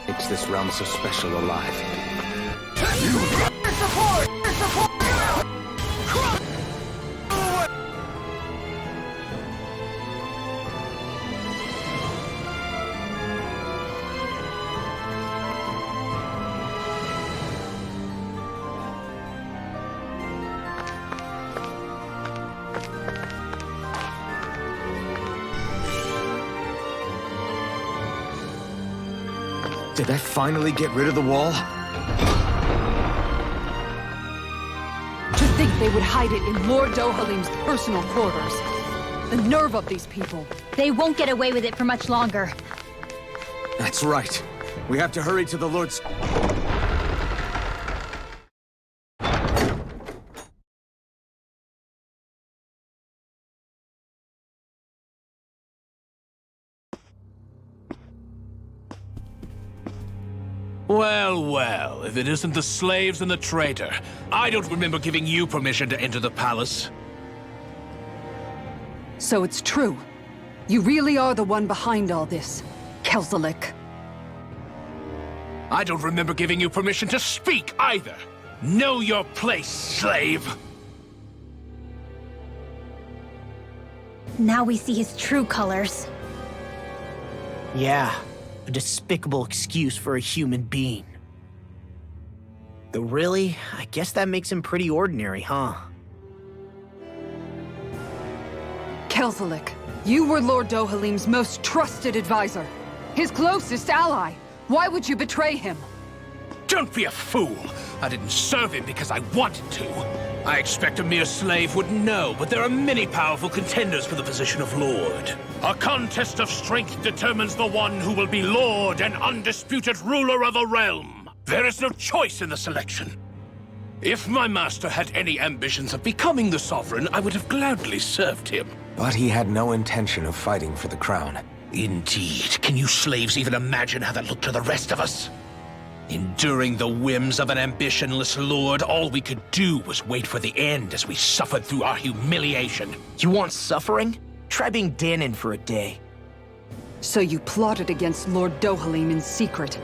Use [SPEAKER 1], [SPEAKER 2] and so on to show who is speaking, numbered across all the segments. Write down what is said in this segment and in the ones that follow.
[SPEAKER 1] Makes this realm so special alive. Did I finally get rid of the wall?
[SPEAKER 2] To think they would hide it in Lord Dohalim's personal quarters. The nerve of these people.
[SPEAKER 3] They won't get away with it for much longer.
[SPEAKER 1] That's right. We have to hurry to the Lord's...
[SPEAKER 4] Well, well, if it isn't the slaves and the traitor. I don't remember giving you permission to enter the palace.
[SPEAKER 2] So it's true. You really are the one behind all this, Kelzelik.
[SPEAKER 4] I don't remember giving you permission to speak either. Know your place, slave!
[SPEAKER 3] Now we see his true colors.
[SPEAKER 5] Yeah, a despicable excuse for a human being. Though really, I guess that makes him pretty ordinary, huh?
[SPEAKER 2] Kelzelik, you were Lord Dohalim's most trusted advisor. His closest ally. Why would you betray him?
[SPEAKER 4] Don't be a fool! I didn't serve him because I wanted to. I expect a mere slave would know, but there are many powerful contenders for the position of Lord. A contest of strength determines the one who will be Lord and undisputed ruler of a realm. There is no choice in the selection. If my master had any ambitions of becoming the sovereign, I would have gladly served him.
[SPEAKER 1] But he had no intention of fighting for the crown.
[SPEAKER 4] Indeed. Can you slaves even imagine how that looked to the rest of us? Enduring the whims of an ambitionless lord, all we could do was wait for the end as we suffered through our humiliation.
[SPEAKER 5] You want suffering? Try being Danon for a day.
[SPEAKER 2] So you plotted against Lord Dohalim in secret.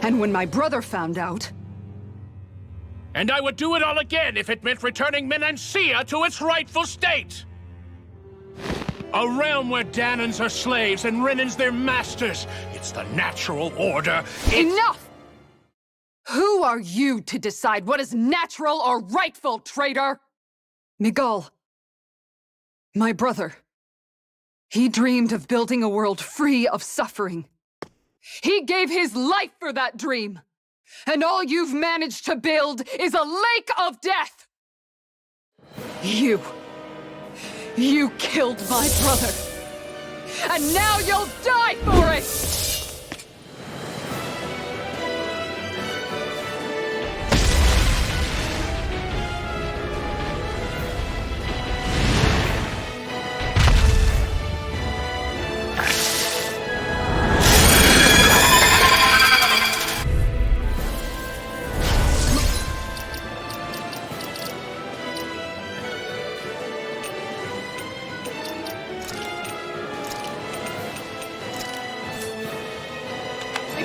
[SPEAKER 2] And when my brother found out...
[SPEAKER 4] And I would do it all again if it meant returning Menancia to its rightful state! A realm where Danons are slaves and Renans their masters. It's the natural order.
[SPEAKER 2] Enough! Who are you to decide what is natural or rightful, traitor? Miguel, my brother, he dreamed of building a world free of suffering. He gave his life for that dream. And all you've managed to build is a lake of death! You killed my brother! And now you'll die for it!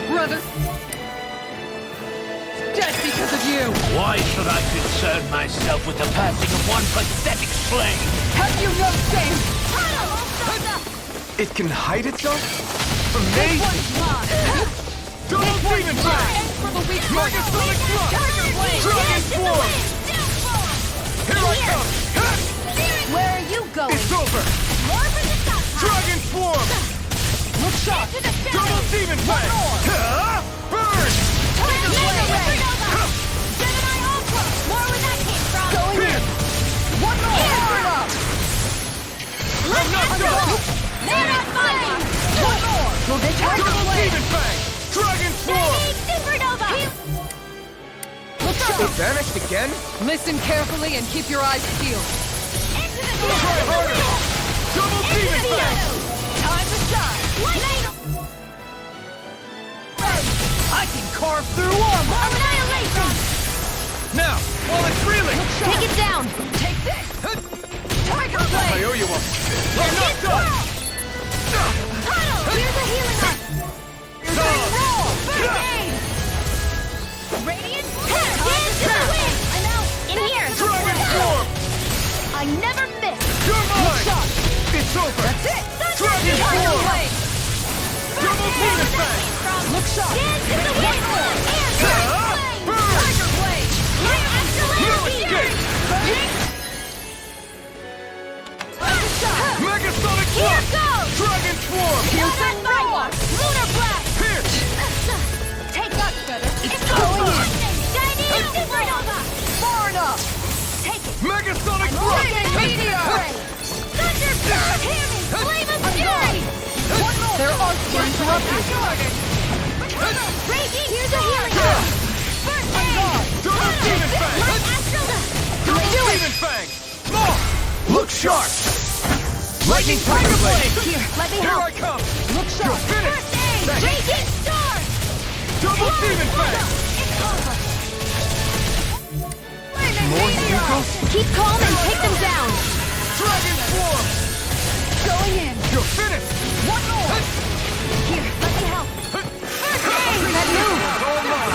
[SPEAKER 2] Brother, dead because of you!
[SPEAKER 4] Why should I concern myself with the passing of one pathetic slave?
[SPEAKER 2] Have you no shame?
[SPEAKER 1] It can hide itself? From
[SPEAKER 2] This
[SPEAKER 1] me?
[SPEAKER 2] one's mine!
[SPEAKER 1] Megasonic Thrust!
[SPEAKER 3] Tiger Blade!
[SPEAKER 1] Dragon Form! Here I come!
[SPEAKER 3] Where are you going?
[SPEAKER 1] It's over!
[SPEAKER 3] More for the top.
[SPEAKER 1] Dragon Form!
[SPEAKER 2] Look sharp!
[SPEAKER 3] Into the sky.
[SPEAKER 1] Double Demon Fang! Burn!
[SPEAKER 3] Tiger Blade! Gemini Ultra! More where that came from.
[SPEAKER 2] Going
[SPEAKER 1] Here!
[SPEAKER 2] in! One more!
[SPEAKER 3] Here.
[SPEAKER 2] Burn up!
[SPEAKER 3] I'm
[SPEAKER 1] not done.
[SPEAKER 3] They're not fighting.
[SPEAKER 2] One more! Tiger
[SPEAKER 1] Double
[SPEAKER 2] Blade!
[SPEAKER 1] Demon Fang! Dragon Form!
[SPEAKER 3] Shining Supernova!
[SPEAKER 2] Look sharp!
[SPEAKER 1] It vanished again?
[SPEAKER 2] Listen carefully and keep your eyes peeled.
[SPEAKER 3] Into the
[SPEAKER 1] Try harder! Double Demon Fang!
[SPEAKER 2] Time to shine!
[SPEAKER 1] I can carve through armor!
[SPEAKER 3] Annihilation!
[SPEAKER 1] Now, while it's reeling!
[SPEAKER 3] Take it down!
[SPEAKER 2] Take this! Tiger
[SPEAKER 1] I
[SPEAKER 2] Blade!
[SPEAKER 1] owe you one. I'm not done!
[SPEAKER 3] Huddle! Here's a healing up!
[SPEAKER 1] Done.
[SPEAKER 3] First aid! Radiant Dance to the wind! I'm out! In here!
[SPEAKER 1] Dragon Form!
[SPEAKER 3] I never miss!
[SPEAKER 1] You're mine!
[SPEAKER 2] sharp.
[SPEAKER 1] It's over!
[SPEAKER 2] That's it!
[SPEAKER 1] Dragon
[SPEAKER 2] Tiger
[SPEAKER 1] Form!
[SPEAKER 2] Blade!
[SPEAKER 1] Double Demon Fang!
[SPEAKER 2] Look sharp!
[SPEAKER 3] Dance to the wind! And
[SPEAKER 1] Burn!
[SPEAKER 2] Tiger Blade!
[SPEAKER 1] No escape! Megasonic
[SPEAKER 3] Here
[SPEAKER 1] Thrust!
[SPEAKER 3] goes!
[SPEAKER 1] Dragon Form!
[SPEAKER 3] Piercing Firewall! Lunar Blast!
[SPEAKER 1] Here!
[SPEAKER 3] Take that better! It's
[SPEAKER 1] going in.
[SPEAKER 3] Shining Supernova!
[SPEAKER 2] Far enough!
[SPEAKER 3] Take it!
[SPEAKER 1] Megasonic Thrust!
[SPEAKER 2] Lightning Meteor!
[SPEAKER 3] Thunder Blast! Hear me! Flame of Fury!
[SPEAKER 2] One more! There are three to up
[SPEAKER 3] Raging! Here's a healing! First aid!
[SPEAKER 1] Double Demon Fang!
[SPEAKER 3] Light Astral!
[SPEAKER 1] Double Demon Fang! More! Look sharp! Lightning Tiger Blade!
[SPEAKER 3] Here, let me
[SPEAKER 1] Here
[SPEAKER 3] help!
[SPEAKER 1] I come!
[SPEAKER 2] Look
[SPEAKER 1] You're
[SPEAKER 2] sharp!
[SPEAKER 1] finished!
[SPEAKER 3] First aid!
[SPEAKER 1] Thanks.
[SPEAKER 3] Raging Star!
[SPEAKER 1] Double Demon Fang!
[SPEAKER 3] It's over!
[SPEAKER 1] More vehicles?
[SPEAKER 3] Keep calm and take them down!
[SPEAKER 1] Dragon Form!
[SPEAKER 2] Going in!
[SPEAKER 1] You're finished!
[SPEAKER 2] One more!
[SPEAKER 3] Here, let me help! First aid!
[SPEAKER 2] That move!
[SPEAKER 1] All mine!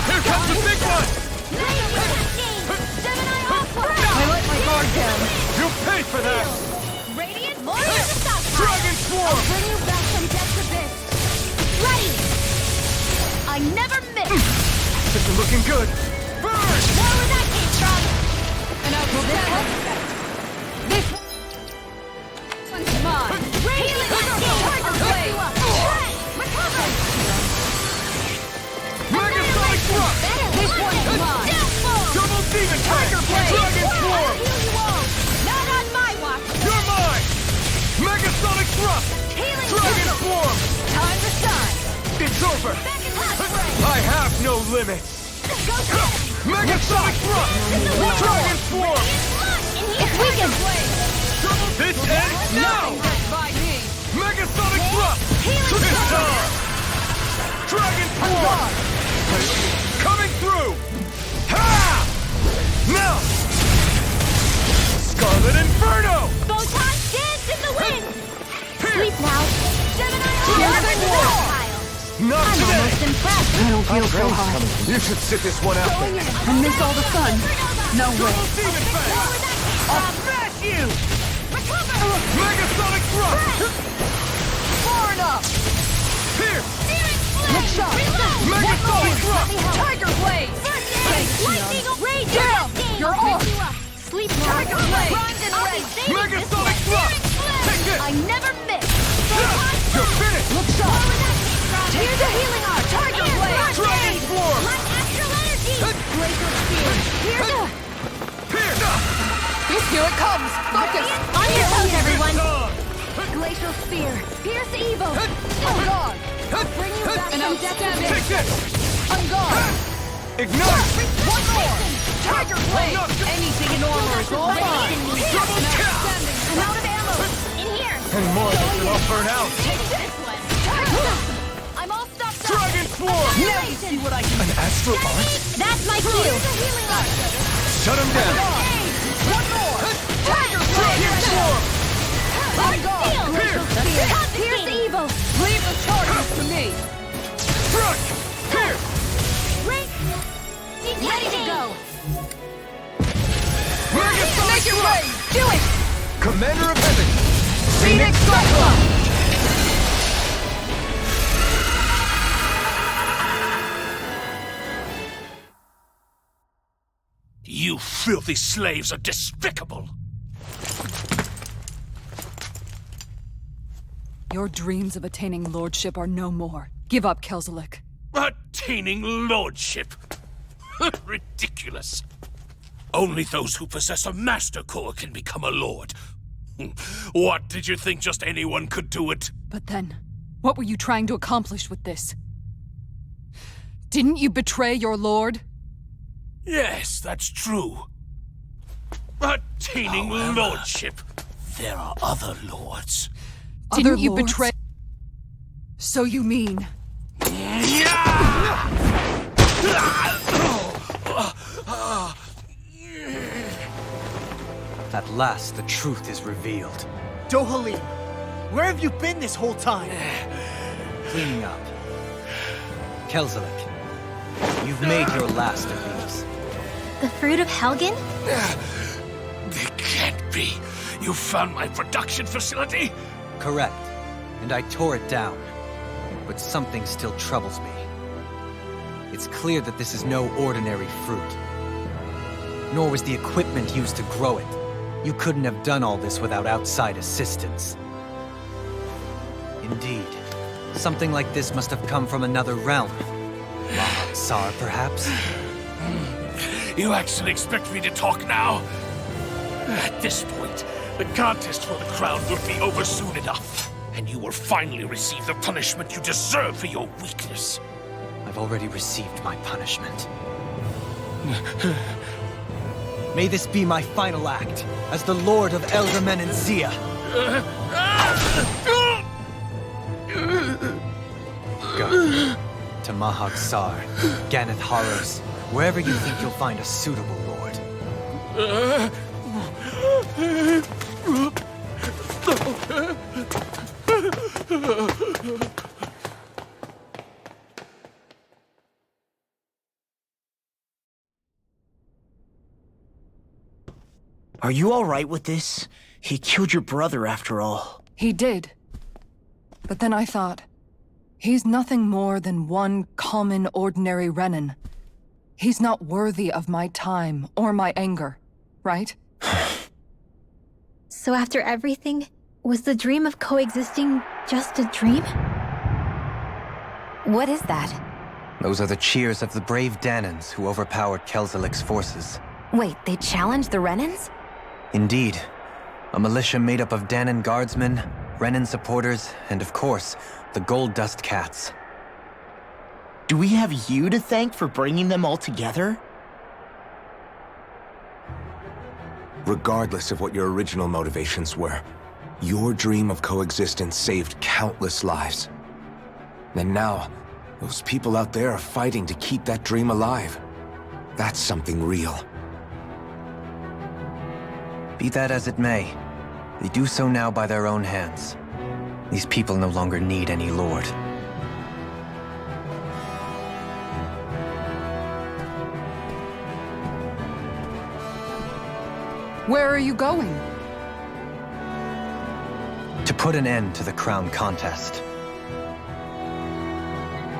[SPEAKER 1] Here comes the big one!
[SPEAKER 3] Lightning Cascade! Gemini Aqua!
[SPEAKER 2] I let my guard down.
[SPEAKER 1] You pay for that!
[SPEAKER 3] Radiant Warrior to stop!
[SPEAKER 1] Dragon Form!
[SPEAKER 3] Bring you back from death's abyss! Ready! I never miss!
[SPEAKER 1] This is looking good! Burn!
[SPEAKER 3] More where that came from!
[SPEAKER 2] And I will this help? This one's mine!
[SPEAKER 3] Healing Cascade!
[SPEAKER 2] Tiger Blade!
[SPEAKER 3] Recover!
[SPEAKER 1] Megasonic Thrust!
[SPEAKER 2] This one's mine!
[SPEAKER 3] Death Form!
[SPEAKER 1] Double Demon Tiger
[SPEAKER 2] Blade!
[SPEAKER 1] Dragon
[SPEAKER 3] I'll
[SPEAKER 1] Form!
[SPEAKER 3] heal you all! Not on my watch!
[SPEAKER 1] You're mine! Megasonic Thrust!
[SPEAKER 3] Healing
[SPEAKER 1] Dragon
[SPEAKER 3] Missile!
[SPEAKER 1] Form!
[SPEAKER 2] Time to shine!
[SPEAKER 1] It's over!
[SPEAKER 3] Back in hot spray!
[SPEAKER 1] I have no limits!
[SPEAKER 3] Go get it!
[SPEAKER 1] Megasonic Thrust! Dragon Form!
[SPEAKER 3] If we can...
[SPEAKER 1] This ends now!
[SPEAKER 2] That's by me!
[SPEAKER 1] Megasonic Thrust!
[SPEAKER 3] Healing
[SPEAKER 1] It's
[SPEAKER 3] Sword!
[SPEAKER 1] time! Dragon
[SPEAKER 2] On
[SPEAKER 1] Form!
[SPEAKER 2] guard!
[SPEAKER 1] Coming through! Ha! Now! Scarlet Inferno!
[SPEAKER 3] Photon dance in the wind!
[SPEAKER 1] Here!
[SPEAKER 3] Sleep now! Gemini
[SPEAKER 2] Piercing
[SPEAKER 3] Ultra!
[SPEAKER 1] Not
[SPEAKER 3] I'm
[SPEAKER 1] today!
[SPEAKER 3] almost impressed!
[SPEAKER 2] I don't feel so high.
[SPEAKER 1] You should sit this one out.
[SPEAKER 2] Going in and miss all the fun. No way.
[SPEAKER 1] Double Demon Fang! I'll smash you!
[SPEAKER 3] Recover!
[SPEAKER 1] Megasonic Thrust!
[SPEAKER 2] Far enough!
[SPEAKER 1] Here!
[SPEAKER 2] Look sharp!
[SPEAKER 1] Megasonic Thrust!
[SPEAKER 2] Tiger Blade!
[SPEAKER 3] Lightning Rage!
[SPEAKER 2] Down! You're off!
[SPEAKER 3] Sleep now!
[SPEAKER 2] Tiger Blade!
[SPEAKER 3] Primed and ready!
[SPEAKER 1] Megasonic Thrust! Take this!
[SPEAKER 3] I never miss!
[SPEAKER 1] You're finished!
[SPEAKER 2] Look sharp!
[SPEAKER 3] Here's a healing art! Tiger Blade!
[SPEAKER 1] Dragon Form!
[SPEAKER 3] Light Astral Energy! Glacial Spear! Here's a...
[SPEAKER 1] Here!
[SPEAKER 2] Here it comes! Focus!
[SPEAKER 3] On your toes, everyone!
[SPEAKER 1] Done!
[SPEAKER 3] Glacial Spear! Pierce Evil!
[SPEAKER 2] On guard!
[SPEAKER 3] Bring you back
[SPEAKER 2] An
[SPEAKER 3] from death's
[SPEAKER 2] outstanding-
[SPEAKER 1] Take
[SPEAKER 3] abyss!
[SPEAKER 1] this!
[SPEAKER 2] On guard!
[SPEAKER 1] Ignite!
[SPEAKER 2] One more! Tiger Blade! Anything in armor is all mine!
[SPEAKER 1] Double kill!
[SPEAKER 3] I'm out of ammo! In here!
[SPEAKER 1] Any more of this and I'll burn out!
[SPEAKER 3] Take this one! I'm all stocked up!
[SPEAKER 1] Dragon Form!
[SPEAKER 2] Now you see what I can
[SPEAKER 1] An astral art?
[SPEAKER 3] That's my cue! Here's a healing art!
[SPEAKER 1] Shut him down!
[SPEAKER 2] One more! Tiger
[SPEAKER 1] Dragon
[SPEAKER 2] Blade!
[SPEAKER 1] Form!
[SPEAKER 3] Hard steel!
[SPEAKER 1] Here!
[SPEAKER 3] Pierce Evil!
[SPEAKER 2] Leave the charges to me!
[SPEAKER 1] Struck! Here!
[SPEAKER 3] Break! Ready to go!
[SPEAKER 1] Megasonic
[SPEAKER 2] Make it
[SPEAKER 1] Thrust!
[SPEAKER 2] rain! Do it!
[SPEAKER 1] Commander of Heaven!
[SPEAKER 2] Phoenix Cyclone!
[SPEAKER 4] You filthy slaves are despicable!
[SPEAKER 2] Your dreams of attaining lordship are no more. Give up, Kelzelik.
[SPEAKER 4] Attaining lordship? Ridiculous. Only those who possess a master core can become a lord. What, did you think just anyone could do it?
[SPEAKER 2] But then, what were you trying to accomplish with this? Didn't you betray your lord?
[SPEAKER 4] Yes, that's true. Attaining lordship. There are other lords.
[SPEAKER 2] Didn't you betray... So you mean...
[SPEAKER 6] At last, the truth is revealed.
[SPEAKER 5] Dohalim, where have you been this whole time?
[SPEAKER 6] Cleaning up. Kelzelik, you've made your last of these.
[SPEAKER 3] The fruit of Helgen?
[SPEAKER 4] It can't be. You found my production facility?
[SPEAKER 6] Correct. And I tore it down. But something still troubles me. It's clear that this is no ordinary fruit. Nor was the equipment used to grow it. You couldn't have done all this without outside assistance. Indeed. Something like this must have come from another realm. Mahag Saar, perhaps?
[SPEAKER 4] You actually expect me to talk now? At this point, the contest for the crown will be over soon enough. And you will finally receive the punishment you deserve for your weakness.
[SPEAKER 6] I've already received my punishment. May this be my final act, as the Lord of Elder Menenzia. Go. To Mahag Saar, Ganath Haros, wherever you think you'll find a suitable lord.
[SPEAKER 5] Are you alright with this? He killed your brother after all.
[SPEAKER 2] He did. But then I thought, he's nothing more than one common, ordinary Renan. He's not worthy of my time or my anger, right?
[SPEAKER 3] So after everything, was the dream of coexisting just a dream? What is that?
[SPEAKER 6] Those are the cheers of the brave Danans who overpowered Kelzelik's forces.
[SPEAKER 3] Wait, they challenged the Renans?
[SPEAKER 6] Indeed. A militia made up of Danan guardsmen, Renan supporters, and of course, the Gold Dust Cats.
[SPEAKER 5] Do we have you to thank for bringing them all together?
[SPEAKER 1] Regardless of what your original motivations were, your dream of coexistence saved countless lives. And now, those people out there are fighting to keep that dream alive. That's something real.
[SPEAKER 6] Be that as it may, they do so now by their own hands. These people no longer need any lord.
[SPEAKER 2] Where are you going?
[SPEAKER 6] To put an end to the crown contest.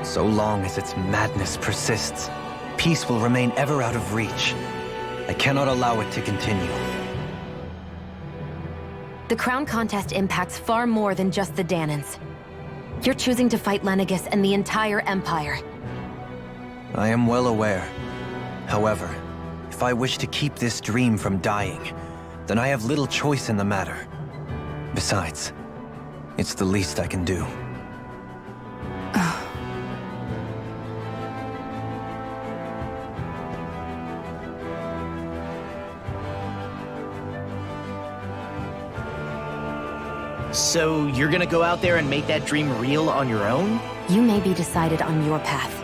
[SPEAKER 6] So long as its madness persists, peace will remain ever out of reach. I cannot allow it to continue.
[SPEAKER 3] The crown contest impacts far more than just the Danans. You're choosing to fight Lenegis and the entire Empire.
[SPEAKER 6] I am well aware. However, if I wish to keep this dream from dying, then I have little choice in the matter. Besides, it's the least I can do.
[SPEAKER 5] So you're gonna go out there and make that dream real on your own?
[SPEAKER 3] You may be decided on your path,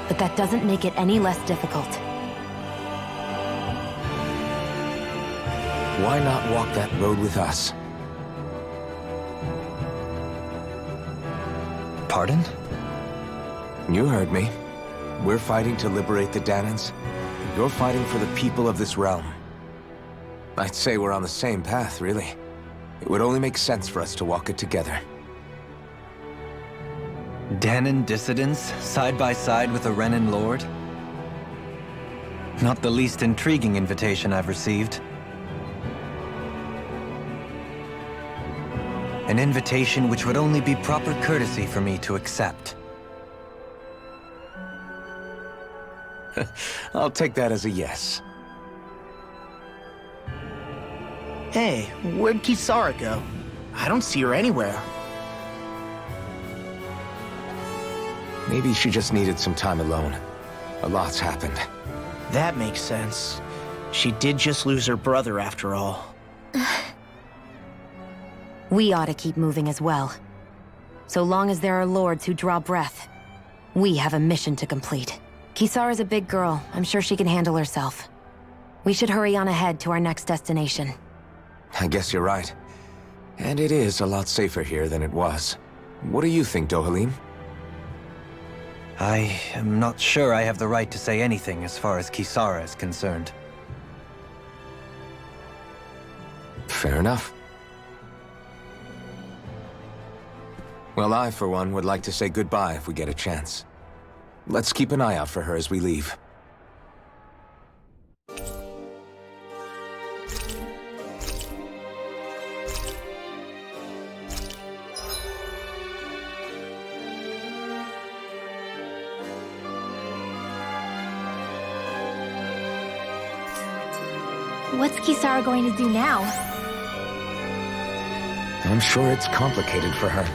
[SPEAKER 3] but that doesn't make it any less difficult.
[SPEAKER 1] Why not walk that road with us?
[SPEAKER 6] Pardon?
[SPEAKER 1] You heard me. We're fighting to liberate the Danans. You're fighting for the people of this realm. I'd say we're on the same path, really. It would only make sense for us to walk it together.
[SPEAKER 6] Danan dissidents, side by side with a Renan lord? Not the least intriguing invitation I've received. An invitation which would only be proper courtesy for me to accept.
[SPEAKER 1] I'll take that as a yes.
[SPEAKER 5] Hey, where'd Kisara go? I don't see her anywhere.
[SPEAKER 1] Maybe she just needed some time alone. A lot's happened.
[SPEAKER 5] That makes sense. She did just lose her brother after all.
[SPEAKER 3] We ought to keep moving as well. So long as there are lords who draw breath, we have a mission to complete. Kisara's a big girl. I'm sure she can handle herself. We should hurry on ahead to our next destination.
[SPEAKER 1] I guess you're right. And it is a lot safer here than it was. What do you think, Dohalim?
[SPEAKER 6] I am not sure I have the right to say anything as far as Kisara is concerned.
[SPEAKER 1] Fair enough. Well, I, for one, would like to say goodbye if we get a chance. Let's keep an eye out for her as we leave.
[SPEAKER 7] What's Kisara going to do now?
[SPEAKER 1] I'm sure it's complicated for her.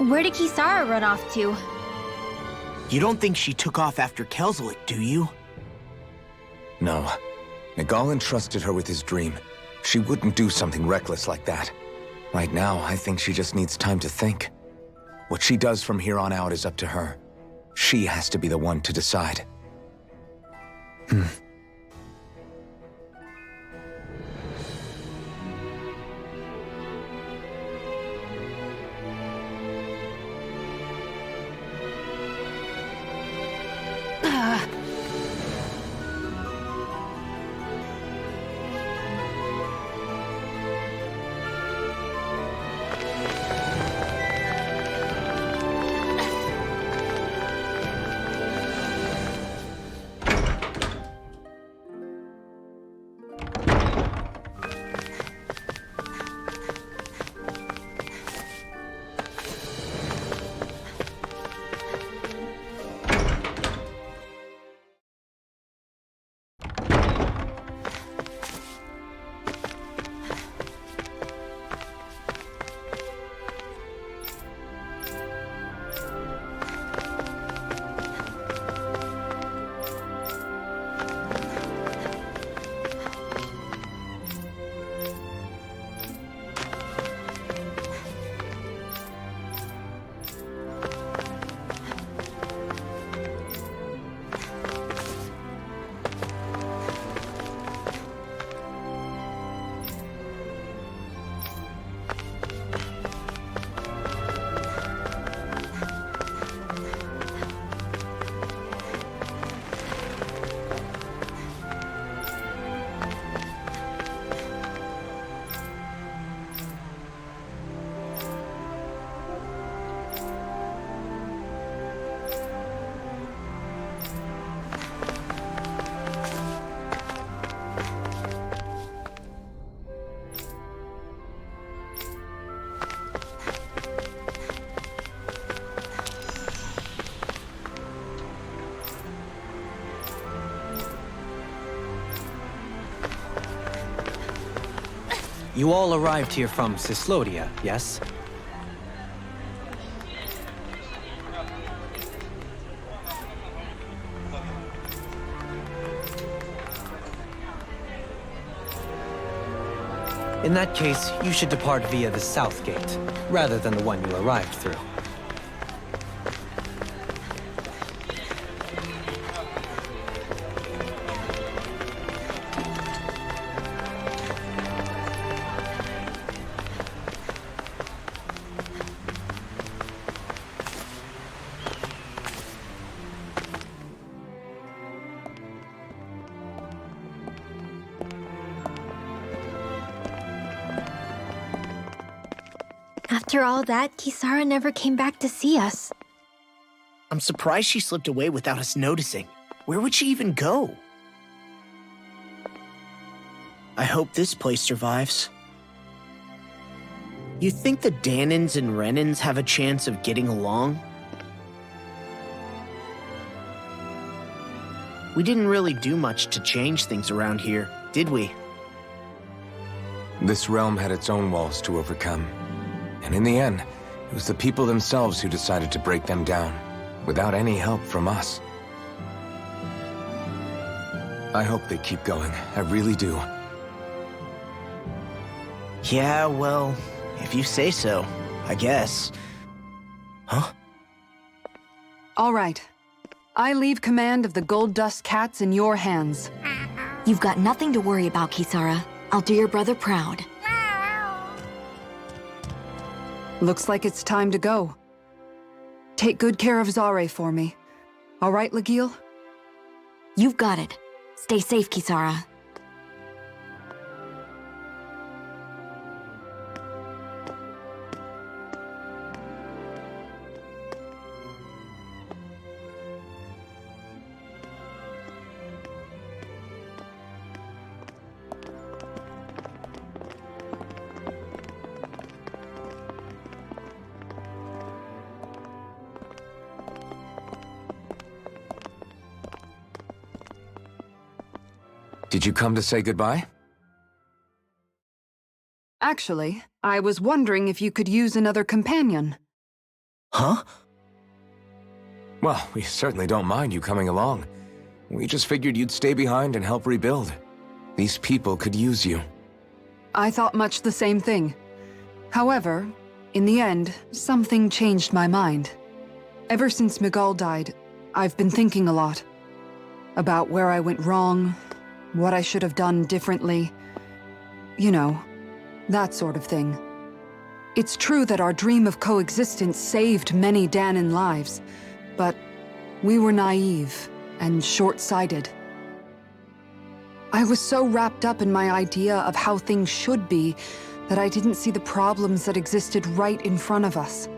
[SPEAKER 7] Where did Kisara run off to?
[SPEAKER 5] You don't think she took off after Kelzelik, do you?
[SPEAKER 1] No. Nagal entrusted her with his dream. She wouldn't do something reckless like that. Right now, I think she just needs time to think. What she does from here on out is up to her. She has to be the one to decide.
[SPEAKER 6] You all arrived here from Cyslodia, yes? In that case, you should depart via the south gate, rather than the one you arrived through.
[SPEAKER 7] After all that, Kisara never came back to see us.
[SPEAKER 5] I'm surprised she slipped away without us noticing. Where would she even go? I hope this place survives. You think the Dahnans and Renans have a chance of getting along? We didn't really do much to change things around here, did we?
[SPEAKER 1] This realm had its own walls to overcome. And in the end, it was the people themselves who decided to break them down, without any help from us. I hope they keep going. I really do.
[SPEAKER 5] Yeah, well, if you say so, I guess. Huh?
[SPEAKER 2] All right. I leave command of the Gold Dust Cats in your hands.
[SPEAKER 3] You've got nothing to worry about, Kisara. I'll do your brother proud.
[SPEAKER 2] Looks like it's time to go. Take good care of Zare for me. All right, Lagiel?
[SPEAKER 3] You've got it. Stay safe, Kisara.
[SPEAKER 1] Did you come to say goodbye?
[SPEAKER 2] Actually, I was wondering if you could use another companion.
[SPEAKER 5] Huh?
[SPEAKER 1] Well, we certainly don't mind you coming along. We just figured you'd stay behind and help rebuild. These people could use you.
[SPEAKER 2] I thought much the same thing. However, in the end, something changed my mind. Ever since Miguel died, I've been thinking a lot. About where I went wrong, what I should have done differently. You know, that sort of thing. It's true that our dream of coexistence saved many Dahnan lives, but we were naive and short-sighted. I was so wrapped up in my idea of how things should be that I didn't see the problems that existed right in front of us.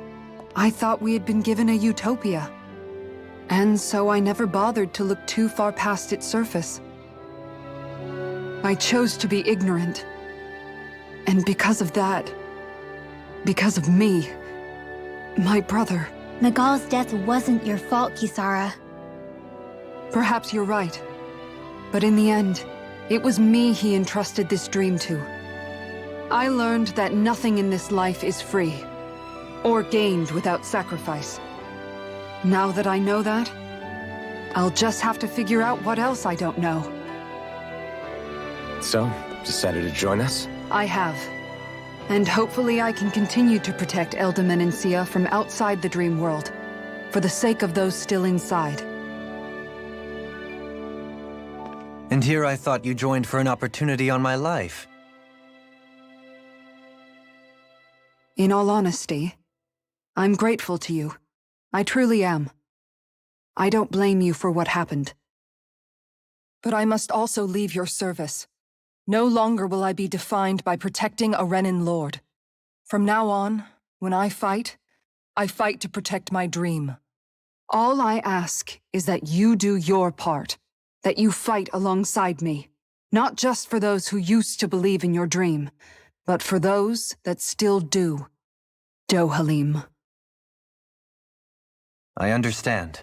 [SPEAKER 2] I thought we had been given a utopia. And so I never bothered to look too far past its surface. I chose to be ignorant. And because of that, because of me, my brother...
[SPEAKER 7] Miguel's death wasn't your fault, Kisara.
[SPEAKER 2] Perhaps you're right. But in the end, it was me he entrusted this dream to. I learned that nothing in this life is free, or gained without sacrifice. Now that I know that, I'll just have to figure out what else I don't know.
[SPEAKER 1] So, decided to join us?
[SPEAKER 2] I have. And hopefully I can continue to protect Elde Menancia from outside the dream world, for the sake of those still inside.
[SPEAKER 6] And here I thought you joined for an opportunity on my life.
[SPEAKER 2] In all honesty, I'm grateful to you. I truly am. I don't blame you for what happened. But I must also leave your service. No longer will I be defined by protecting a Renan lord. From now on, when I fight to protect my dream. All I ask is that you do your part, that you fight alongside me, not just for those who used to believe in your dream, but for those that still do. Dohalim.
[SPEAKER 6] I understand.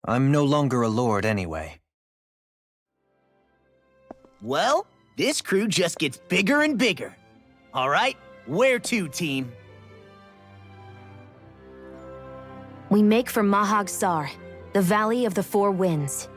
[SPEAKER 6] I'm no longer a lord anyway.
[SPEAKER 5] Well, this crew just gets bigger and bigger. All right, where to, team?
[SPEAKER 3] We make for Mahag Sar, the Valley of the Four Winds.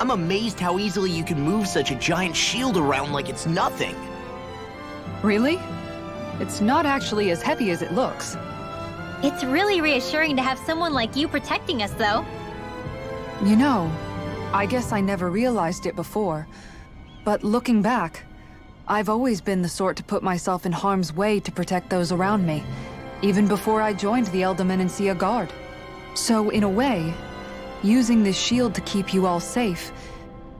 [SPEAKER 5] I'm amazed how easily you can move such a giant shield around like it's nothing.
[SPEAKER 2] Really? It's not actually as heavy as it looks.
[SPEAKER 7] It's really reassuring to have someone like you protecting us, though.
[SPEAKER 2] You know, I guess I never realized it before, but looking back, I've always been the sort to put myself in harm's way to protect those around me, even before I joined the Elderman and Sea Guard. So in a way, using this shield to keep you all safe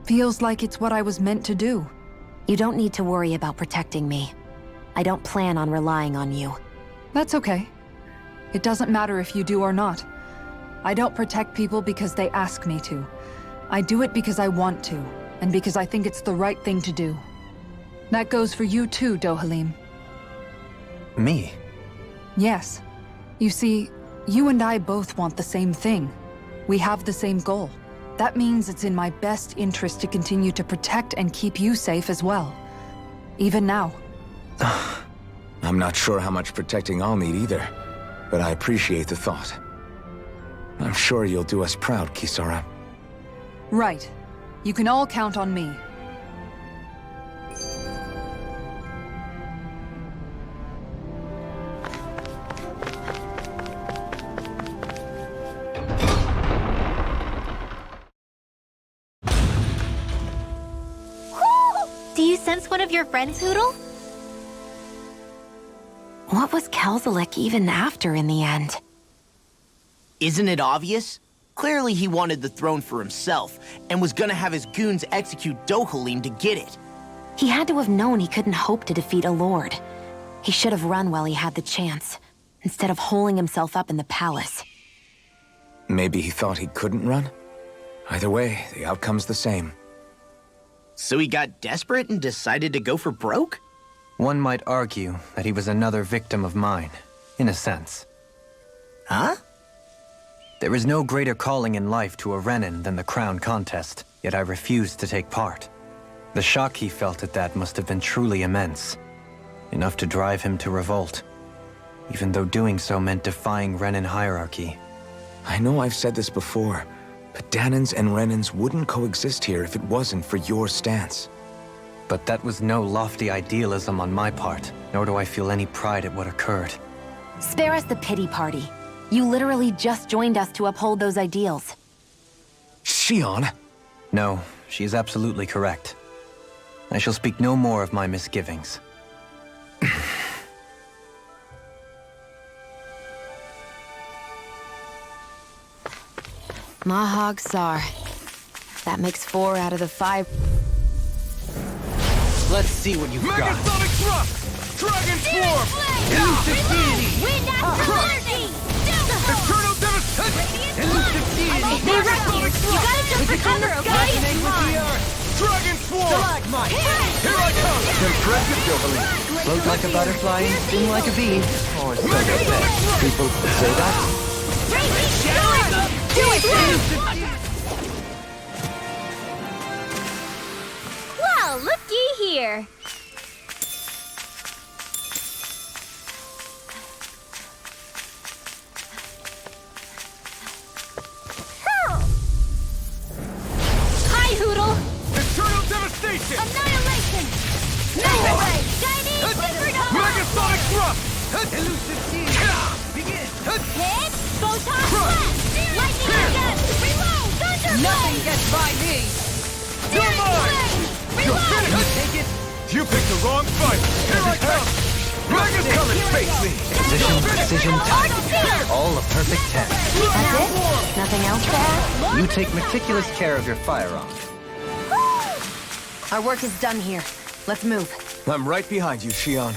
[SPEAKER 2] feels like it's what I was meant to do.
[SPEAKER 3] You don't need to worry about protecting me. I don't plan on relying on you.
[SPEAKER 2] That's okay. It doesn't matter if you do or not. I don't protect people because they ask me to. I do it because I want to, and because I think it's the right thing to do. That goes for you too, Dohalim.
[SPEAKER 6] Me?
[SPEAKER 2] Yes. You see, you and I both want the same thing. We have the same goal. That means it's in my best interest to continue to protect and keep you safe as well. Even now.
[SPEAKER 1] I'm not sure how much protecting I'll need either, but I appreciate the thought. I'm sure you'll do us proud, Kisara.
[SPEAKER 2] Right. You can all count on me.
[SPEAKER 7] Do you sense one of your friends, Hootle?
[SPEAKER 3] What was Kelzalik even after in the end?
[SPEAKER 5] Isn't it obvious? Clearly he wanted the throne for himself, and was gonna have his goons execute Dohalim to get it.
[SPEAKER 3] He had to have known he couldn't hope to defeat a lord. He should have run while he had the chance, instead of holding himself up in the palace.
[SPEAKER 1] Maybe he thought he couldn't run? Either way, the outcome's the same.
[SPEAKER 5] So he got desperate and decided to go for broke?
[SPEAKER 6] One might argue that he was another victim of mine, in a sense.
[SPEAKER 5] Huh?
[SPEAKER 6] There is no greater calling in life to a Renin than the crown contest, yet I refused to take part. The shock he felt at that must have been truly immense. Enough to drive him to revolt, even though doing so meant defying Renin hierarchy.
[SPEAKER 1] I know I've said this before, but Dahnans and Renins wouldn't coexist here if it wasn't for your stance.
[SPEAKER 6] But that was no lofty idealism on my part, nor do I feel any pride at what occurred.
[SPEAKER 3] Spare us the pity party. You literally just joined us to uphold those ideals.
[SPEAKER 1] Shion.
[SPEAKER 6] No, she is absolutely correct. I shall speak no more of my misgivings.
[SPEAKER 3] Mahag Sar. That makes 4 out of the 5.
[SPEAKER 6] Let's see what you've got.
[SPEAKER 4] Megasonic Thrust! Dragon Swarm!
[SPEAKER 7] Elusive deity! Wind energy!
[SPEAKER 4] Eternal Devastation!
[SPEAKER 7] Elusive deity! They rescue! You gotta jump for cover, okay?
[SPEAKER 4] Dragon Swarm! Here I come!
[SPEAKER 1] Impressive, Dohalim.
[SPEAKER 6] Float like a butterfly and sting like a bee. Or so they say.
[SPEAKER 1] People say that?
[SPEAKER 7] Do it! Well, looky here. Hi, Hoodle.
[SPEAKER 4] Eternal Devastation!
[SPEAKER 7] Annihilation. No way. Chinese Supernova.
[SPEAKER 4] Megasonic Thrust!
[SPEAKER 6] Elusive deity! Begin!
[SPEAKER 7] Hit. Photon blast. Lightning again. Reload. Thunder
[SPEAKER 2] Nothing gets by me!
[SPEAKER 4] You're mine!
[SPEAKER 7] Reload.
[SPEAKER 6] Take it!
[SPEAKER 4] You picked the wrong fight! Here I come! Megas come and face me!
[SPEAKER 6] Position, precision, timing. All a perfect 10.
[SPEAKER 3] That's it? Nothing else to add?
[SPEAKER 6] You take meticulous care of your firearm.
[SPEAKER 3] Our work is done here. Let's move.
[SPEAKER 1] I'm right behind you, Shion.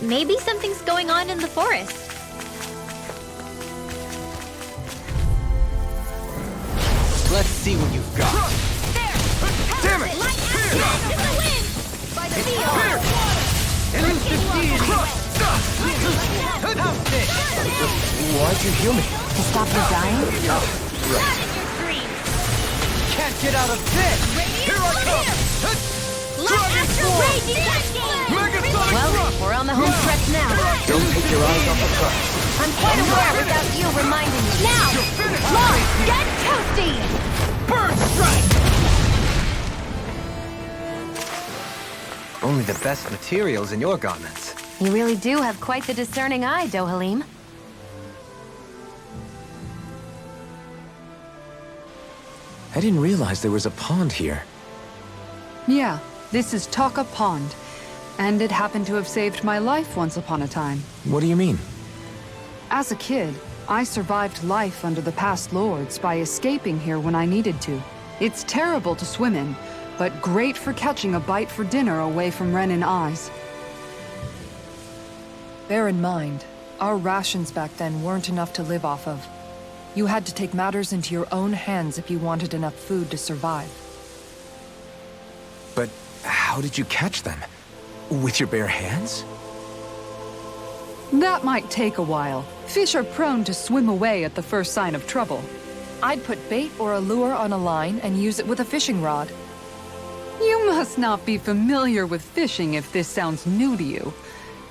[SPEAKER 7] Maybe something's going on in the forest.
[SPEAKER 6] Let's see what you've got.
[SPEAKER 4] Damn it!
[SPEAKER 7] Light action in the wind! By the field!
[SPEAKER 6] Elusive deity!
[SPEAKER 1] Why'd you heal me?
[SPEAKER 3] To stop the dying?
[SPEAKER 6] Can't get out of this!
[SPEAKER 4] Here I come!
[SPEAKER 7] Light action raging cascade!
[SPEAKER 4] Megasonic
[SPEAKER 3] Well,
[SPEAKER 4] Thrust!
[SPEAKER 3] we're on the home stretch now.
[SPEAKER 1] Don't take your eyes off the prize.
[SPEAKER 3] I'm quite aware without you reminding me.
[SPEAKER 7] Now! Long! Get toasty!
[SPEAKER 4] Burn Strike!
[SPEAKER 6] Only the best materials in your garments.
[SPEAKER 3] You really do have quite the discerning eye, Dohalim.
[SPEAKER 1] I didn't realize there was a pond here.
[SPEAKER 2] Yeah, this is Taka Pond. And it happened to have saved my life once upon a time.
[SPEAKER 1] What do you mean?
[SPEAKER 2] As a kid, I survived life under the past lords by escaping here when I needed to. It's terrible to swim in, but great for catching a bite for dinner away from Ren and eyes. Bear in mind, our rations back then weren't enough to live off of. You had to take matters into your own hands if you wanted enough food to survive.
[SPEAKER 1] But how did you catch them? With your bare hands?
[SPEAKER 2] That might take a while. Fish are prone to swim away at the first sign of trouble. I'd put bait or a lure on a line and use it with a fishing rod. You must not be familiar with fishing if this sounds new to you.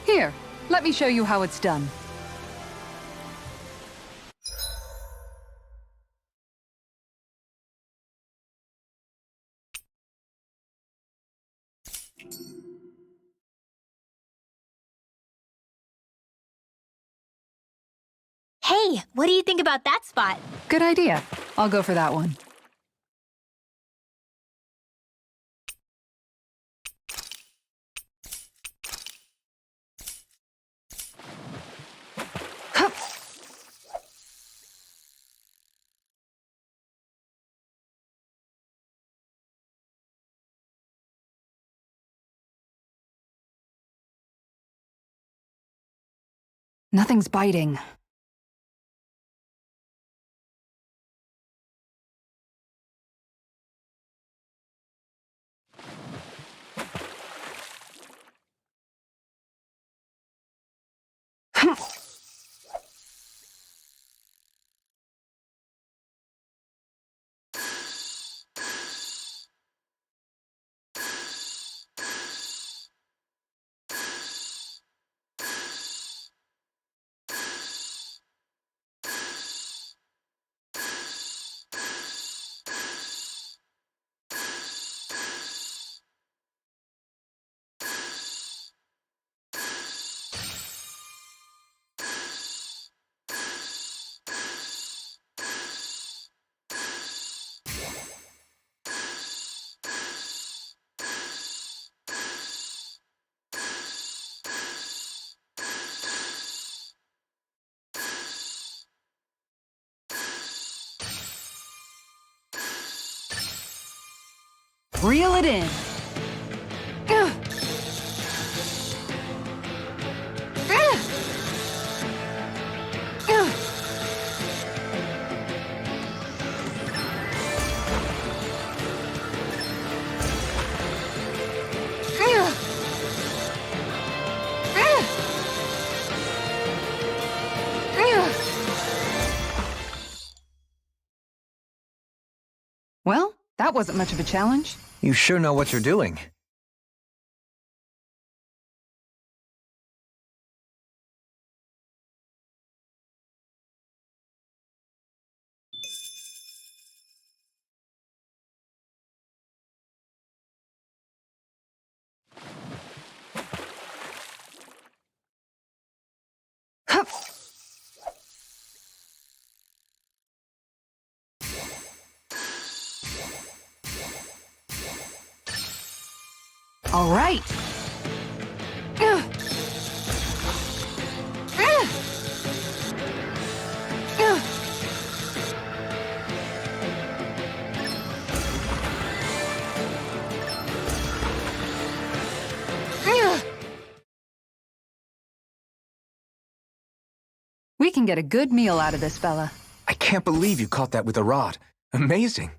[SPEAKER 2] Here, let me show you how it's done.
[SPEAKER 7] Hey, what do you think about that spot?
[SPEAKER 2] Good idea. I'll go for that one. Nothing's biting. Reel it in. Well, that wasn't much of a challenge.
[SPEAKER 6] You sure know what you're doing.
[SPEAKER 2] Hup. All right. We can get a good meal out of this fella.
[SPEAKER 1] I can't believe you caught that with a rod. Amazing.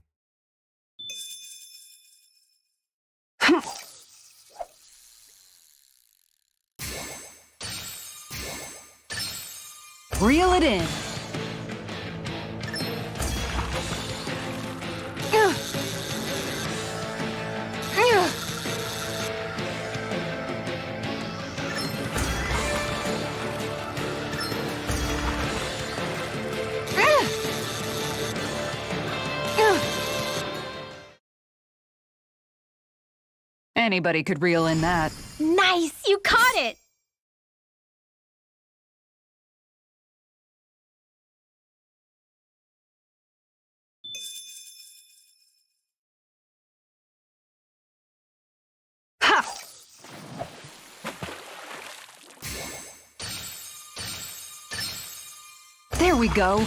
[SPEAKER 2] Reel it in. Anybody could reel in that.
[SPEAKER 7] Nice! You caught it!
[SPEAKER 2] Ha! There we go.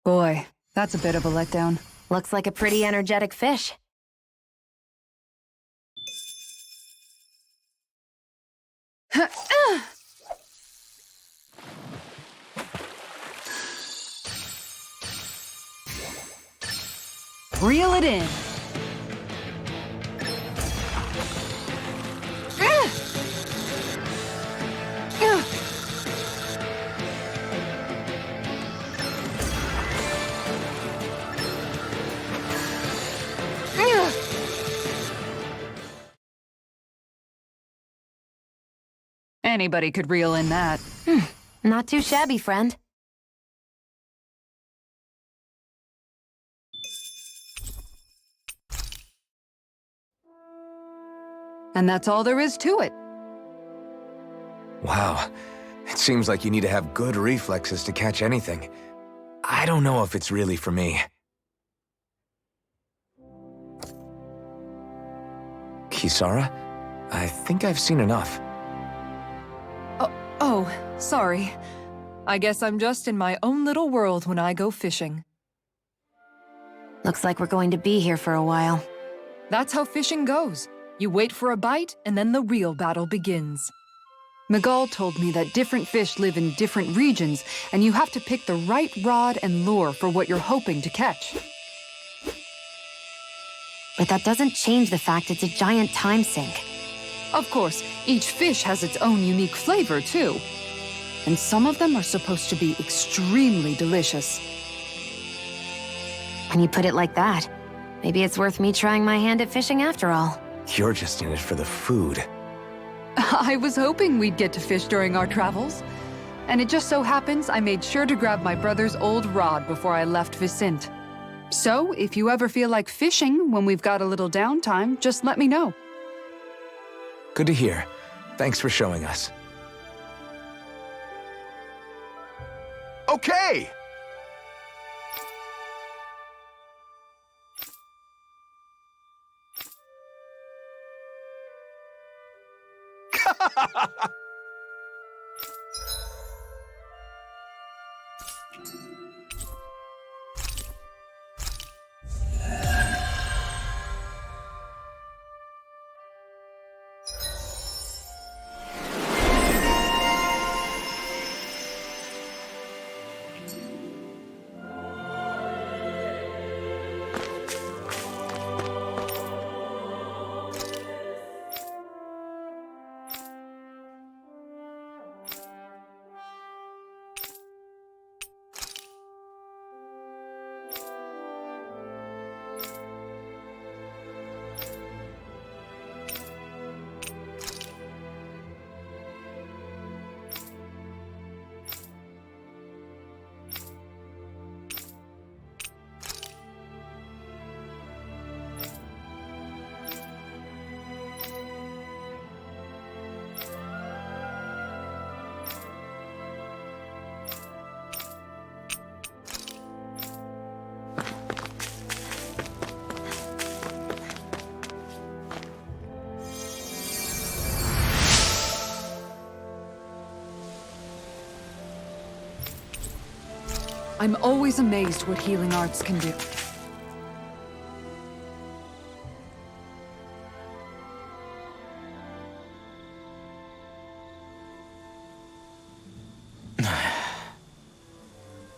[SPEAKER 2] Boy, that's a bit of a letdown.
[SPEAKER 3] Looks like a pretty energetic fish.
[SPEAKER 2] Reel it in. Anybody could reel in that.
[SPEAKER 3] Not too shabby, friend.
[SPEAKER 2] And that's all there is to it.
[SPEAKER 1] Wow. It seems like you need to have good reflexes to catch anything. I don't know if it's really for me. Kisara? I think I've seen enough.
[SPEAKER 2] Sorry. I guess I'm just in my own little world when I go fishing.
[SPEAKER 3] Looks like we're going to be here for a while.
[SPEAKER 2] That's how fishing goes. You wait for a bite, and then the real battle begins. Miguel told me that different fish live in different regions, and you have to pick the right rod and lure for what you're hoping to catch.
[SPEAKER 3] But that doesn't change the fact it's a giant time sink.
[SPEAKER 2] Of course, each fish has its own unique flavor, too. And some of them are supposed to be extremely delicious.
[SPEAKER 3] When you put it like that, maybe it's worth me trying my hand at fishing after all.
[SPEAKER 1] You're just in it for the food.
[SPEAKER 2] I was hoping we'd get to fish during our travels. And it just so happens I made sure to grab my brother's old rod before I left Vicente. So, if you ever feel like fishing when we've got a little downtime, just let me know.
[SPEAKER 1] Good to hear. Thanks for showing us. Okay!
[SPEAKER 2] I'm always amazed what healing arts can do.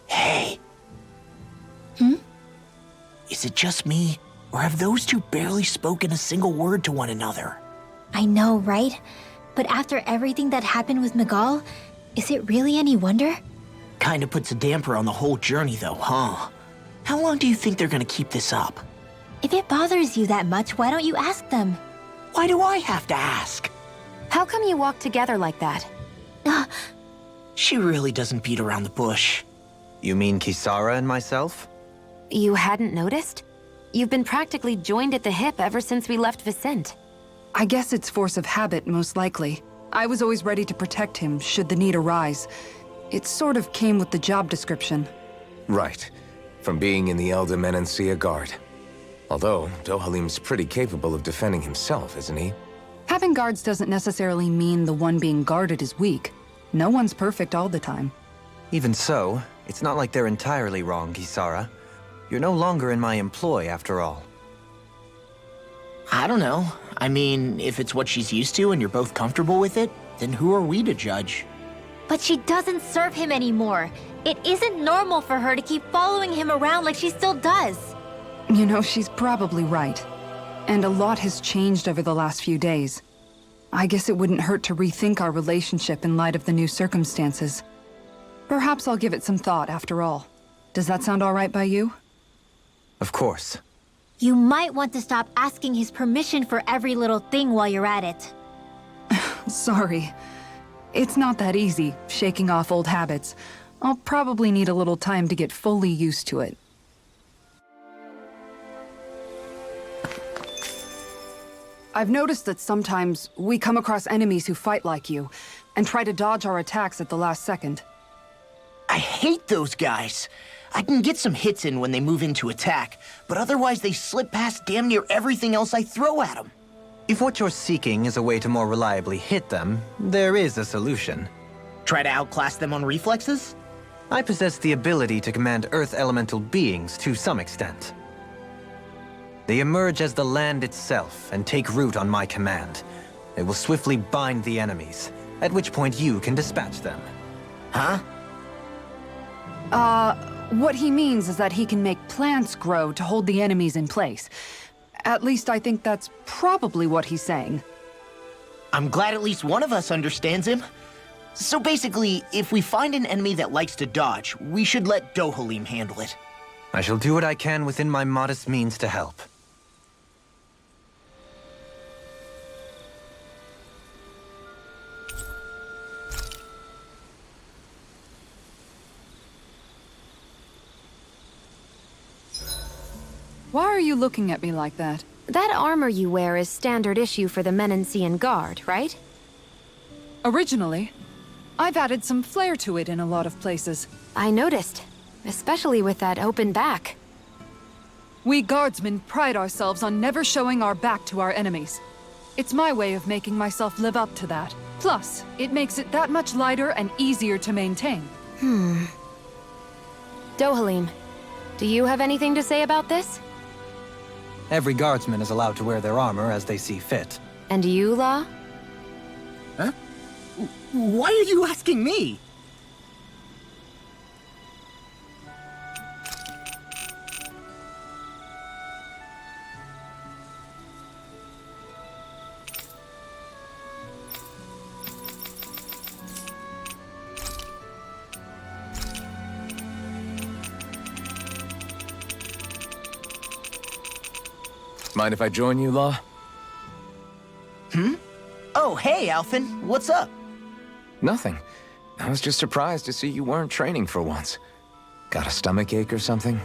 [SPEAKER 5] Hey. Is it just me, or have those two barely spoken a single word to one another?
[SPEAKER 7] I know, right? But after everything that happened with Miguel, is it really any wonder?
[SPEAKER 5] Kinda puts a damper on the whole journey though, huh? How long do you think they're gonna keep this up?
[SPEAKER 7] If it bothers you that much, why don't you ask them?
[SPEAKER 5] Why do I have to ask?
[SPEAKER 3] How come you walk together like that?
[SPEAKER 5] She really doesn't beat around the bush.
[SPEAKER 6] You mean Kisara and myself?
[SPEAKER 3] You hadn't noticed? You've been practically joined at the hip ever since we left Vicente.
[SPEAKER 2] I guess it's force of habit, most likely. I was always ready to protect him, should the need arise. It sort of came with the job description.
[SPEAKER 1] Right. From being in the Elda Menancia Guard. Although, Dohalim's pretty capable of defending himself, isn't he?
[SPEAKER 2] Having guards doesn't necessarily mean the one being guarded is weak. No one's perfect all the time.
[SPEAKER 6] Even so, it's not like they're entirely wrong, Kisara. You're no longer in my employ, after all.
[SPEAKER 5] I don't know. I mean, if it's what she's used to and you're both comfortable with it, then who are we to judge?
[SPEAKER 7] But she doesn't serve him anymore. It isn't normal for her to keep following him around like she still does.
[SPEAKER 2] You know, she's probably right. And a lot has changed over the last few days. I guess it wouldn't hurt to rethink our relationship in light of the new circumstances. Perhaps I'll give it some thought after all. Does that sound all right by you?
[SPEAKER 6] Of course.
[SPEAKER 7] You might want to stop asking his permission for every little thing while you're at it.
[SPEAKER 2] Sorry. It's not that easy, shaking off old habits. I'll probably need a little time to get fully used to it. I've noticed that sometimes we come across enemies who fight like you, and try to dodge our attacks at the last second.
[SPEAKER 5] I hate those guys. I can get some hits in when they move into attack, but otherwise they slip past damn near everything else I throw at them.
[SPEAKER 6] If what you're seeking is a way to more reliably hit them, there is a solution.
[SPEAKER 5] Try to outclass them on reflexes?
[SPEAKER 6] I possess the ability to command Earth elemental beings to some extent. They emerge as the land itself and take root on my command. They will swiftly bind the enemies, at which point you can dispatch them.
[SPEAKER 5] Huh?
[SPEAKER 2] What he means is that he can make plants grow to hold the enemies in place. At least I think that's probably what he's saying.
[SPEAKER 5] I'm glad at least one of us understands him. So basically, if we find an enemy that likes to dodge, we should let Dohalim handle it.
[SPEAKER 6] I shall do what I can within my modest means to help.
[SPEAKER 2] Why are you looking at me like that?
[SPEAKER 3] That armor you wear is standard issue for the Menancian Guard, right?
[SPEAKER 2] Originally, I've added some flair to it in a lot of places.
[SPEAKER 3] I noticed, especially with that open back.
[SPEAKER 2] We guardsmen pride ourselves on never showing our back to our enemies. It's my way of making myself live up to that. Plus, it makes it that much lighter and easier to maintain.
[SPEAKER 3] Dohalim, do you have anything to say about this?
[SPEAKER 6] Every guardsman is allowed to wear their armor as they see fit.
[SPEAKER 3] And you, Law?
[SPEAKER 5] Huh? Why are you asking me?
[SPEAKER 1] Mind if I join you, Law?
[SPEAKER 5] Oh, hey, Alphen. What's up?
[SPEAKER 1] Nothing. I was just surprised to see you weren't training for once. Got a stomach ache or something?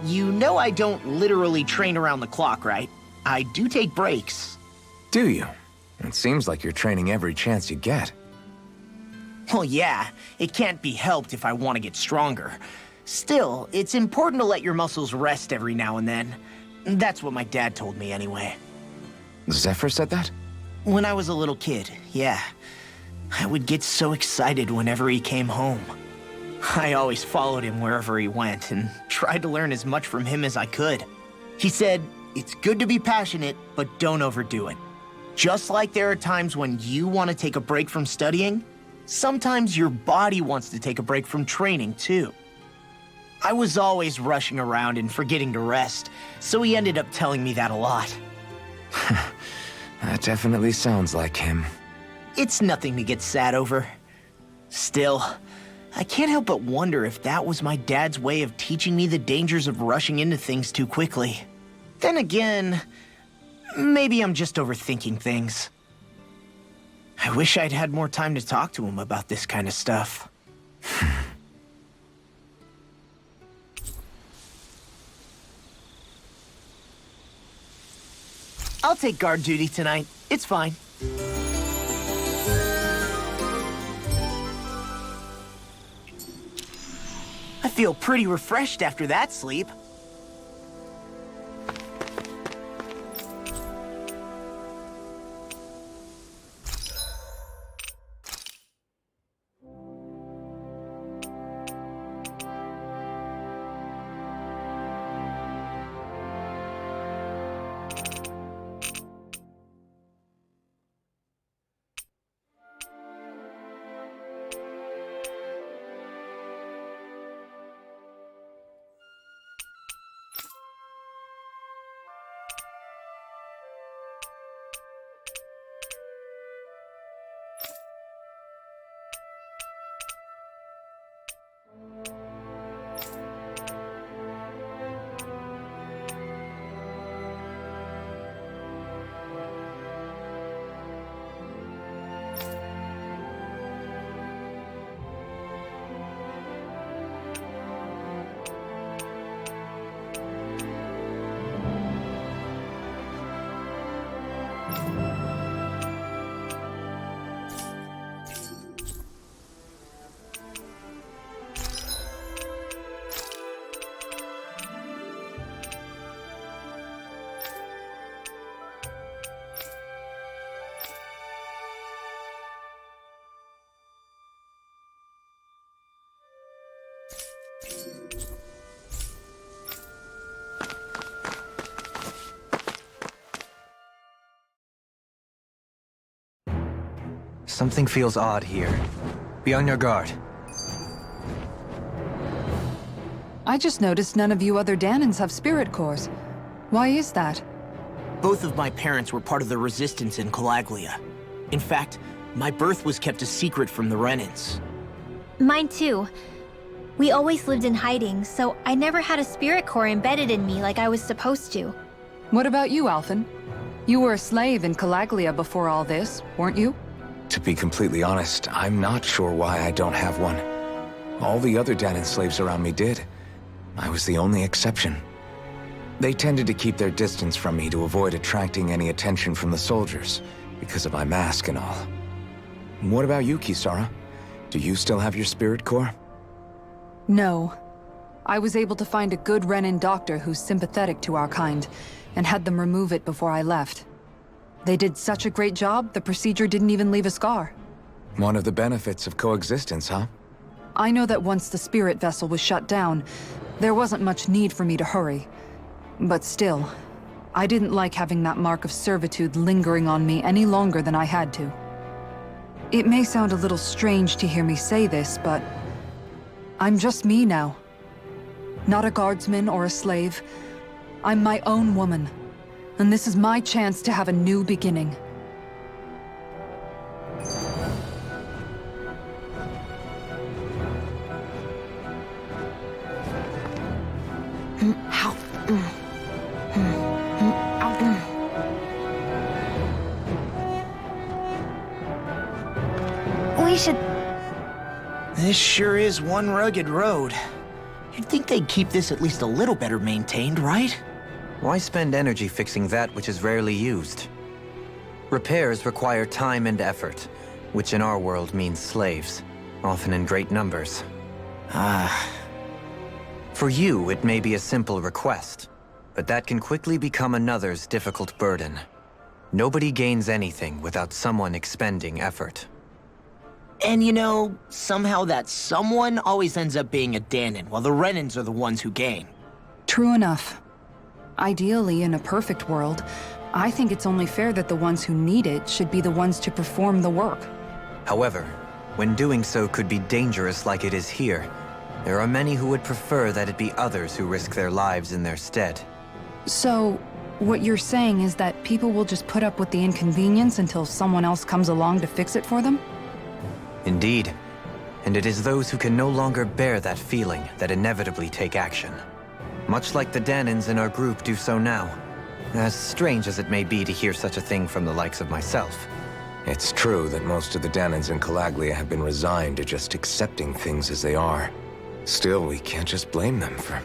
[SPEAKER 5] You know I don't literally train around the clock, right? I do take breaks.
[SPEAKER 1] Do you? It seems like you're training every chance you get.
[SPEAKER 5] Well, yeah, it can't be helped if I want to get stronger. Still, it's important to let your muscles rest every now and then. That's what my dad told me anyway.
[SPEAKER 1] Zephyr said that?
[SPEAKER 5] When I was a little kid, yeah. I would get so excited whenever he came home. I always followed him wherever he went and tried to learn as much from him as I could. He said, it's good to be passionate, but don't overdo it. Just like there are times when you want to take a break from studying, sometimes your body wants to take a break from training too. I was always rushing around and forgetting to rest, so he ended up telling me that a lot.
[SPEAKER 1] That definitely sounds like him.
[SPEAKER 5] It's nothing to get sad over. Still, I can't help but wonder if that was my dad's way of teaching me the dangers of rushing into things too quickly. Then again, maybe I'm just overthinking things. I wish I'd had more time to talk to him about this kind of stuff. I'll take guard duty tonight. It's fine. I feel pretty refreshed after that sleep.
[SPEAKER 6] Something feels odd here. Be on your guard.
[SPEAKER 2] I just noticed none of you other Danans have spirit cores. Why is that?
[SPEAKER 5] Both of my parents were part of the resistance in Calaglia. In fact, my birth was kept a secret from the Renans.
[SPEAKER 7] Mine too. We always lived in hiding, so I never had a spirit core embedded in me like I was supposed to.
[SPEAKER 2] What about you, Alphen? You were a slave in Calaglia before all this, weren't you?
[SPEAKER 1] To be completely honest, I'm not sure why I don't have one. All the other Danan slaves around me did. I was the only exception. They tended to keep their distance from me to avoid attracting any attention from the soldiers, because of my mask and all. What about you, Kisara? Do you still have your spirit core?
[SPEAKER 2] No. I was able to find a good Renan doctor who's sympathetic to our kind, and had them remove it before I left. They did such a great job, the procedure didn't even leave a scar.
[SPEAKER 1] One of the benefits of coexistence, huh?
[SPEAKER 2] I know that once the spirit vessel was shut down, there wasn't much need for me to hurry. But still, I didn't like having that mark of servitude lingering on me any longer than I had to. It may sound a little strange to hear me say this, but I'm just me now. Not a guardsman or a slave. I'm my own woman. And this is my chance to have a new beginning.
[SPEAKER 3] We should...
[SPEAKER 5] This sure is one rugged road. You'd think they'd keep this at least a little better maintained, right?
[SPEAKER 6] Why spend energy fixing that which is rarely used? Repairs require time and effort, which in our world means slaves, often in great numbers. For you, it may be a simple request, but that can quickly become another's difficult burden. Nobody gains anything without someone expending effort.
[SPEAKER 5] And you know, somehow that someone always ends up being a Danan, while the Renans are the ones who gain.
[SPEAKER 2] True enough. Ideally, in a perfect world, I think it's only fair that the ones who need it should be the ones to perform the work.
[SPEAKER 6] However, when doing so could be dangerous like it is here, there are many who would prefer that it be others who risk their lives in their stead.
[SPEAKER 2] So, what you're saying is that people will just put up with the inconvenience until someone else comes along to fix it for them?
[SPEAKER 6] Indeed. And it is those who can no longer bear that feeling that inevitably take action. Much like the Danans in our group do so now. As strange as it may be to hear such a thing from the likes of myself.
[SPEAKER 1] It's true that most of the Danans in Calaglia have been resigned to just accepting things as they are. Still, we can't just blame them for...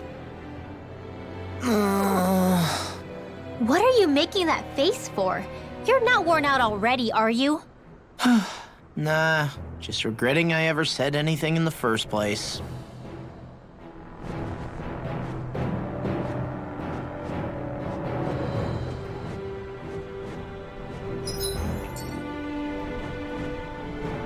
[SPEAKER 7] What are you making that face for? You're not worn out already, are you?
[SPEAKER 5] Nah, just regretting I ever said anything in the first place.